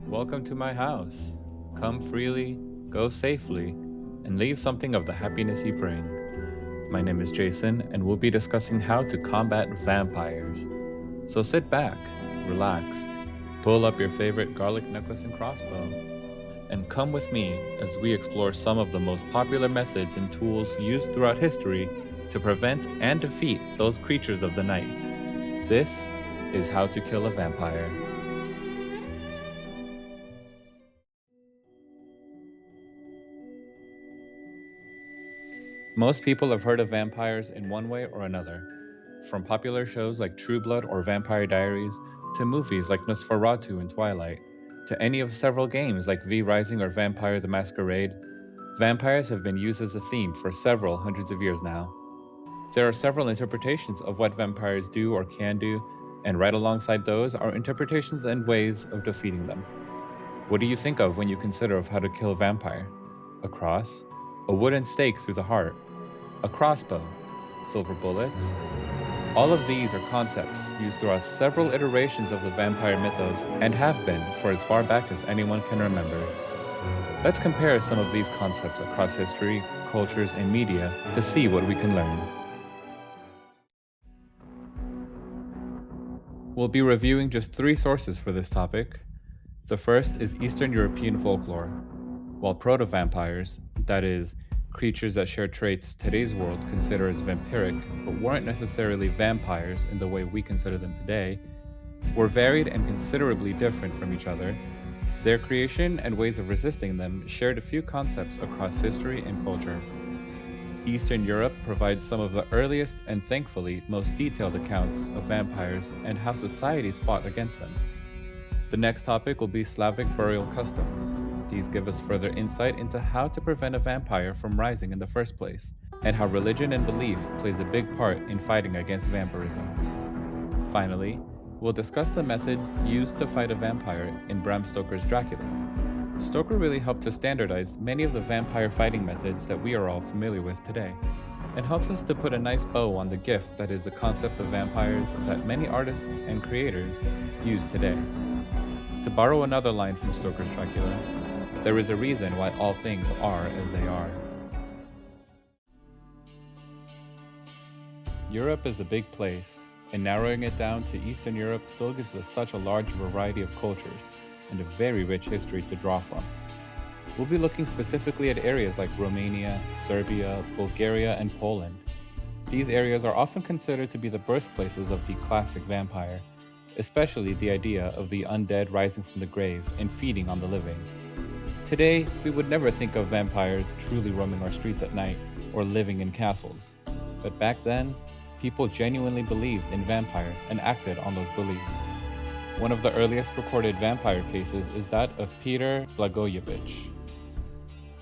Welcome to my house. Come freely, go safely, and leave something of the happiness you bring. My name is Jason, and we'll be discussing how to combat vampires. So sit back, relax, pull up your favorite garlic necklace and crossbow, and come with me as we explore some of the most popular methods and tools used throughout history to prevent and defeat those creatures of the night. This is How to Kill a Vampire. Most people have heard of vampires in one way or another, from popular shows like True Blood or Vampire Diaries, to movies like Nosferatu and Twilight, to any of several games like V Rising or Vampire the Masquerade. Vampires have been used as a theme for several hundreds of years now. There are several interpretations of what vampires do or can do, and right alongside those are interpretations and ways of defeating them. What do you think of when you consider of how to kill a vampire? A cross? A wooden stake through the heart? A crossbow? Silver bullets? All of these are concepts used throughout several iterations of the vampire mythos and have been for as far back as anyone can remember. Let's compare some of these concepts across history, cultures, and media to see what we can learn. We'll be reviewing just 3 sources for this topic. The first is Eastern European folklore. While proto-vampires, that is, creatures that share traits today's world consider as vampiric, but weren't necessarily vampires in the way we consider them today, were varied and considerably different from each other. Their creation and ways of resisting them shared a few concepts across history and culture. Eastern Europe provides some of the earliest and thankfully most detailed accounts of vampires and how societies fought against them. The next topic will be Slavic burial customs. These give us further insight into how to prevent a vampire from rising in the first place, and how religion and belief plays a big part in fighting against vampirism. Finally, we'll discuss the methods used to fight a vampire in Bram Stoker's Dracula. Stoker really helped to standardize many of the vampire fighting methods that we are all familiar with today, and helps us to put a nice bow on the gift that is the concept of vampires that many artists and creators use today. To borrow another line from Stoker's Dracula, there is a reason why all things are as they are. Europe is a big place, and narrowing it down to Eastern Europe still gives us such a large variety of cultures and a very rich history to draw from. We'll be looking specifically at areas like Romania, Serbia, Bulgaria, and Poland. These areas are often considered to be the birthplaces of the classic vampire, especially the idea of the undead rising from the grave and feeding on the living. Today, we would never think of vampires truly roaming our streets at night or living in castles. But back then, people genuinely believed in vampires and acted on those beliefs. One of the earliest recorded vampire cases is that of Peter Blagojevich.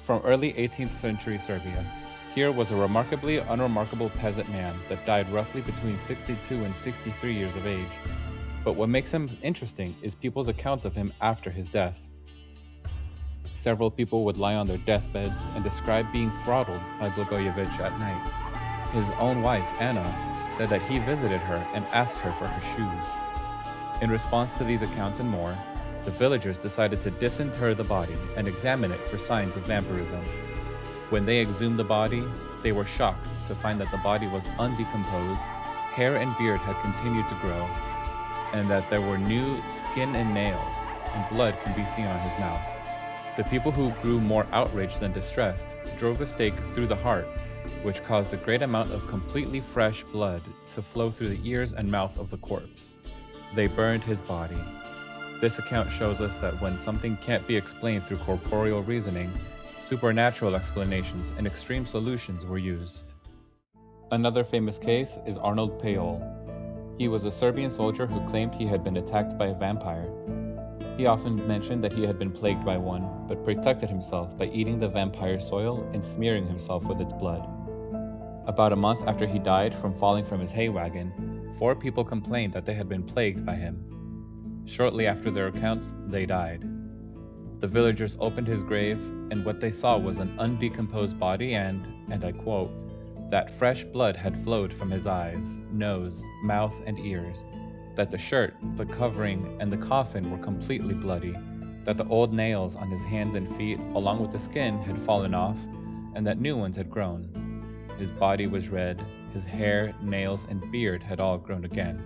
From early 18th century Serbia, here was a remarkably unremarkable peasant man that died roughly between 62 and 63 years of age. But what makes him interesting is people's accounts of him after his death. Several people would lie on their deathbeds and describe being throttled by Blagojevich at night. His own wife, Anna, said that he visited her and asked her for her shoes. In response to these accounts and more, the villagers decided to disinter the body and examine it for signs of vampirism. When they exhumed the body, they were shocked to find that the body was undecomposed, hair and beard had continued to grow, and that there were new skin and nails, and blood can be seen on his mouth. The people who grew more outraged than distressed drove a stake through the heart, which caused a great amount of completely fresh blood to flow through the ears and mouth of the corpse. They burned his body. This account shows us that when something can't be explained through corporeal reasoning, supernatural explanations and extreme solutions were used. Another famous case is Arnold Payol. He was a Serbian soldier who claimed he had been attacked by a vampire. He often mentioned that he had been plagued by one, but protected himself by eating the vampire soil and smearing himself with its blood. About a month after he died from falling from his hay wagon, 4 people complained that they had been plagued by him. Shortly after their accounts, they died. The villagers opened his grave, and what they saw was an undecomposed body and I quote, that fresh blood had flowed from his eyes, nose, mouth, and ears, that the shirt, the covering, and the coffin were completely bloody, that the old nails on his hands and feet, along with the skin, had fallen off, and that new ones had grown. His body was red, his hair, nails, and beard had all grown again.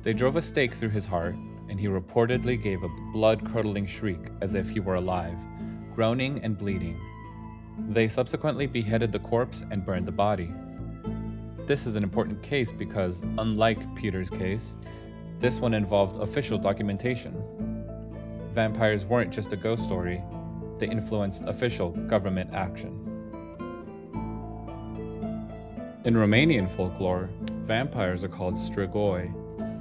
They drove a stake through his heart, and he reportedly gave a blood-curdling shriek as if he were alive, groaning and bleeding. They subsequently beheaded the corpse and burned the body. This is an important case because, unlike Peter's case, this one involved official documentation. Vampires weren't just a ghost story, they influenced official government action. In Romanian folklore, vampires are called strigoi.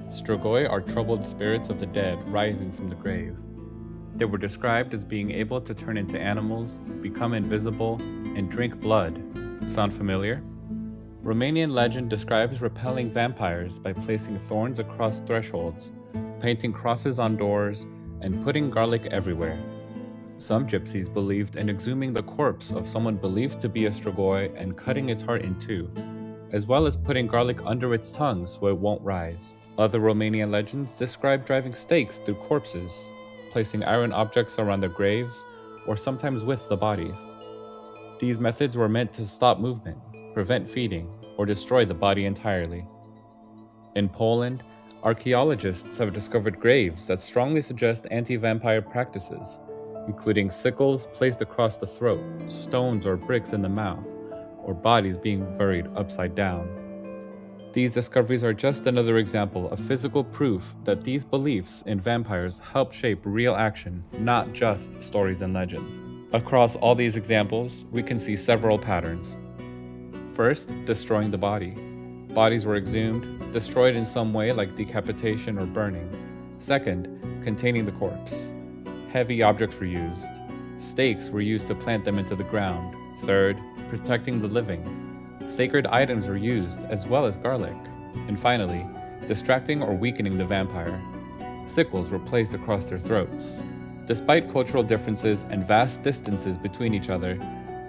Strigoi are troubled spirits of the dead rising from the grave. They were described as being able to turn into animals, become invisible, and drink blood. Sound familiar? Romanian legend describes repelling vampires by placing thorns across thresholds, painting crosses on doors, and putting garlic everywhere. Some gypsies believed in exhuming the corpse of someone believed to be a strigoi and cutting its heart in two, as well as putting garlic under its tongue so it won't rise. Other Romanian legends describe driving stakes through corpses, placing iron objects around their graves, or sometimes with the bodies. These methods were meant to stop movement, prevent feeding, or destroy the body entirely. In Poland, archaeologists have discovered graves that strongly suggest anti-vampire practices, including sickles placed across the throat, stones or bricks in the mouth, or bodies being buried upside down. These discoveries are just another example of physical proof that these beliefs in vampires help shape real action, not just stories and legends. Across all these examples, we can see several patterns. First, destroying the body. Bodies were exhumed, destroyed in some way like decapitation or burning. Second, containing the corpse. Heavy objects were used. Stakes were used to plant them into the ground. Third, protecting the living. Sacred items were used, as well as garlic. And finally, distracting or weakening the vampire. Sickles were placed across their throats. Despite cultural differences and vast distances between each other,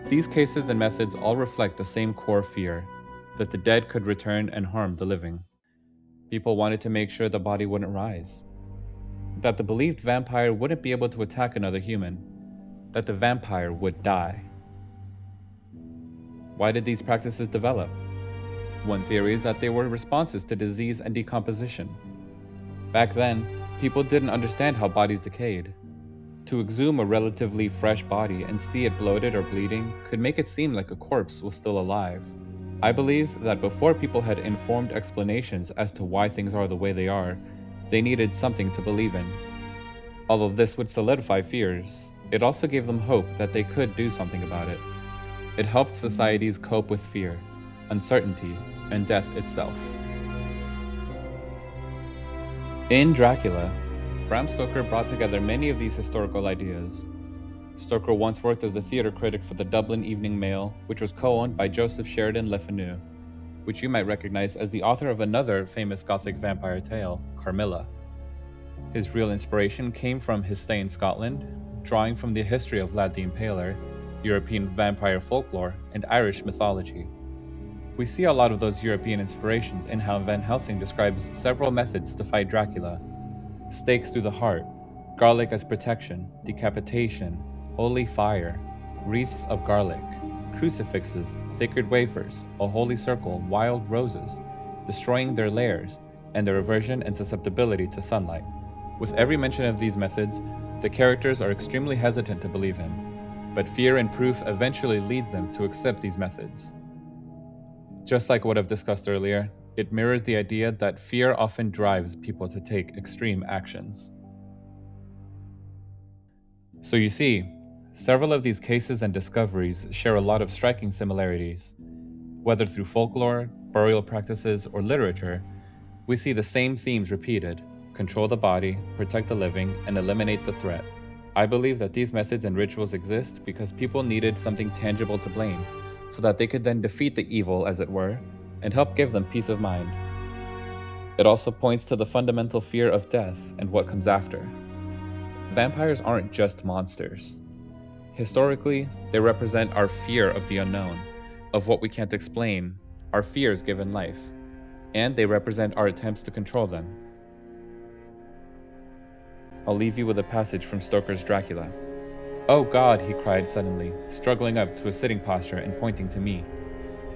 these cases and methods all reflect the same core fear, that the dead could return and harm the living. People wanted to make sure the body wouldn't rise, that the believed vampire wouldn't be able to attack another human, that the vampire would die. Why did these practices develop? One theory is that they were responses to disease and decomposition. Back then, people didn't understand how bodies decayed. To exhume a relatively fresh body and see it bloated or bleeding could make it seem like a corpse was still alive. I believe that before people had informed explanations as to why things are the way they are, they needed something to believe in. Although this would solidify fears, it also gave them hope that they could do something about it. It helped societies cope with fear, uncertainty, and death itself. In Dracula, Bram Stoker brought together many of these historical ideas. Stoker once worked as a theater critic for the Dublin Evening Mail, which was co-owned by Joseph Sheridan Le Fanu, which you might recognize as the author of another famous Gothic vampire tale, Carmilla. His real inspiration came from his stay in Scotland, drawing from the history of Vlad the Impaler, European vampire folklore, and Irish mythology. We see a lot of those European inspirations in how Van Helsing describes several methods to fight Dracula: stakes through the heart, garlic as protection, decapitation, holy fire, wreaths of garlic, crucifixes, sacred wafers, a holy circle, wild roses, destroying their lairs, and their aversion and susceptibility to sunlight. With every mention of these methods, the characters are extremely hesitant to believe him, but fear and proof eventually leads them to accept these methods. Just like what I've discussed earlier, it mirrors the idea that fear often drives people to take extreme actions. So you see, several of these cases and discoveries share a lot of striking similarities. Whether through folklore, burial practices, or literature, we see the same themes repeated: control the body, protect the living, and eliminate the threat. I believe that these methods and rituals exist because people needed something tangible to blame, so that they could then defeat the evil, as it were, and help give them peace of mind. It also points to the fundamental fear of death and what comes after. Vampires aren't just monsters. Historically, they represent our fear of the unknown, of what we can't explain, our fears given life, and they represent our attempts to control them. I'll leave you with a passage from Stoker's Dracula. "Oh God," he cried suddenly, struggling up to a sitting posture and pointing to me.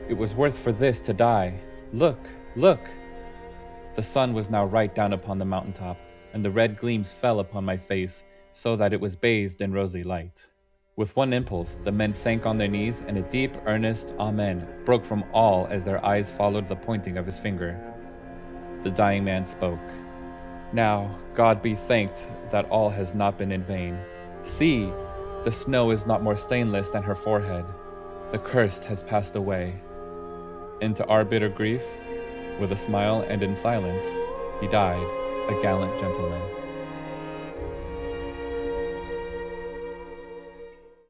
"It was worth for this to die. Look, look!" The sun was now right down upon the mountaintop, and the red gleams fell upon my face so that it was bathed in rosy light. With one impulse, the men sank on their knees, and a deep, earnest Amen broke from all as their eyes followed the pointing of his finger. The dying man spoke. "Now, God be thanked that all has not been in vain. See, the snow is not more stainless than her forehead. The cursed has passed away." And to our bitter grief, with a smile and in silence, he died, a gallant gentleman.